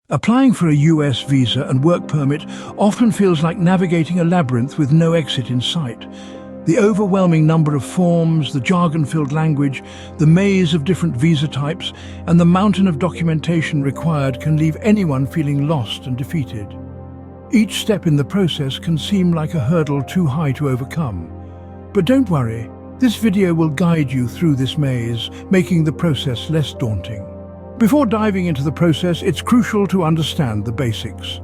Applying for a US visa and work permit often feels like navigating a labyrinth with no exit in sight. The overwhelming number of forms, the jargon-filled language, the maze of different visa types, and the mountain of documentation required can leave anyone feeling lost and defeated. Each step in the process can seem like a hurdle too high to overcome. But don't worry, this video will guide you through this maze, making the process less daunting. Before diving into the process, it's crucial to understand the basics.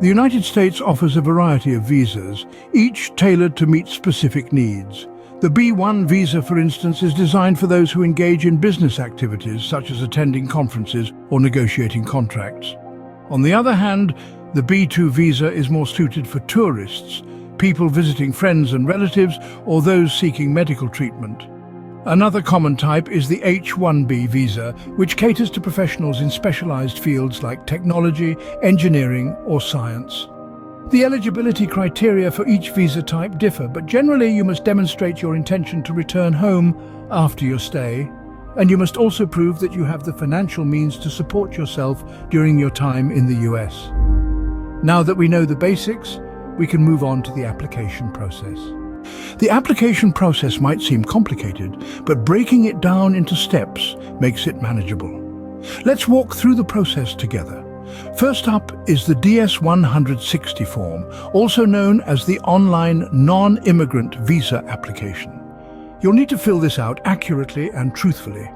The United States offers a variety of visas, each tailored to meet specific needs. The B1 visa, for instance, is designed for those who engage in business activities such as attending conferences or negotiating contracts. On the other hand, the B2 visa is more suited for tourists, people visiting friends and relatives, or those seeking medical treatment. Another common type is the H-1B visa, which caters to professionals in specialized fields like technology, engineering, or science. The eligibility criteria for each visa type differ, but generally you must demonstrate your intention to return home after your stay, and you must also prove that you have the financial means to support yourself during your time in the US. Now that we know the basics, we can move on to the application process. The application process might seem complicated, but breaking it down into steps makes it manageable. Let's walk through the process together. First up is the DS-160 form, also known as the online non-immigrant visa application. You'll need to fill this out accurately and truthfully.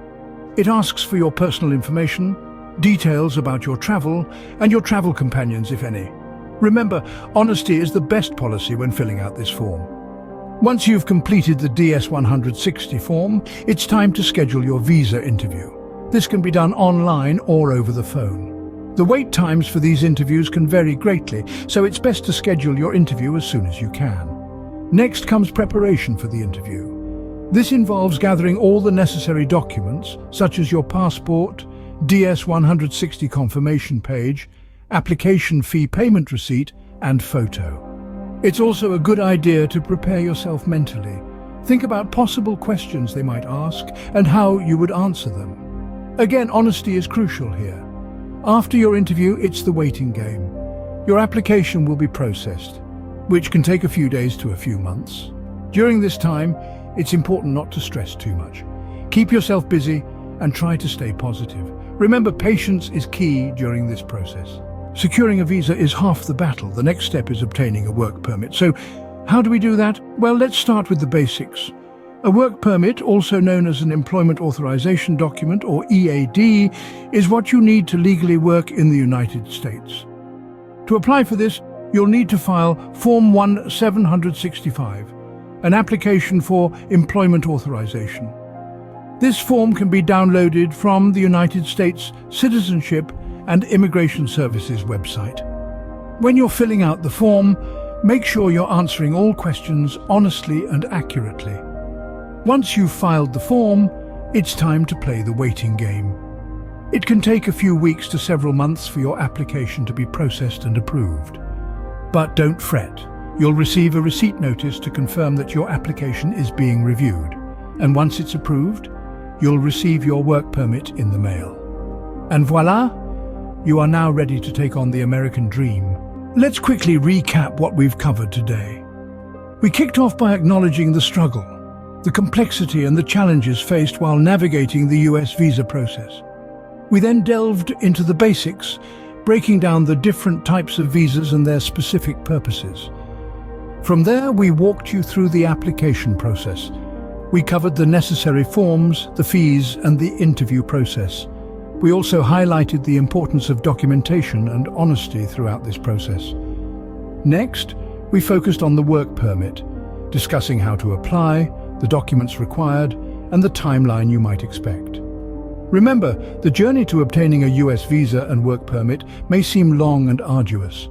It asks for your personal information, details about your travel, and your travel companions, if any. Remember, honesty is the best policy when filling out this form. Once you've completed the DS-160 form, it's time to schedule your visa interview. This can be done online or over the phone. The wait times for these interviews can vary greatly, so it's best to schedule your interview as soon as you can. Next comes preparation for the interview. This involves gathering all the necessary documents, such as your passport, DS-160 confirmation page, application fee payment receipt, and photo. It's also a good idea to prepare yourself mentally. Think about possible questions they might ask and how you would answer them. Again, honesty is crucial here. After your interview, it's the waiting game. Your application will be processed, which can take a few days to a few months. During this time, it's important not to stress too much. Keep yourself busy and try to stay positive. Remember, patience is key during this process. Securing a visa is half the battle. The next step is obtaining a work permit. So, how do we do that? Well, let's start with the basics. A work permit, also known as an employment authorization document or EAD, is what you need to legally work in the United States. To apply for this, you'll need to file Form 1765, an application for employment authorization. This form can be downloaded from the United States Citizenship and Immigration Services website. When you're filling out the form, make sure you're answering all questions honestly and accurately. Once you've filed the form, it's time to play the waiting game. It can take a few weeks to several months for your application to be processed and approved. But don't fret. You'll receive a receipt notice to confirm that your application is being reviewed. And once it's approved, you'll receive your work permit in the mail. And voila! You are now ready to take on the American dream. Let's quickly recap what we've covered today. We kicked off by acknowledging the struggle, the complexity and the challenges faced while navigating the US visa process. We then delved into the basics, breaking down the different types of visas and their specific purposes. From there, we walked you through the application process. We covered the necessary forms, the fees, and the interview process. We also highlighted the importance of documentation and honesty throughout this process. Next, we focused on the work permit, discussing how to apply, the documents required, and the timeline you might expect. Remember, the journey to obtaining a US visa and work permit may seem long and arduous,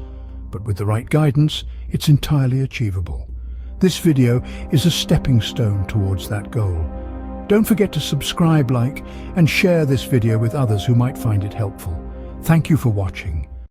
but with the right guidance, it's entirely achievable. This video is a stepping stone towards that goal. Don't forget to subscribe, like, and share this video with others who might find it helpful. Thank you for watching.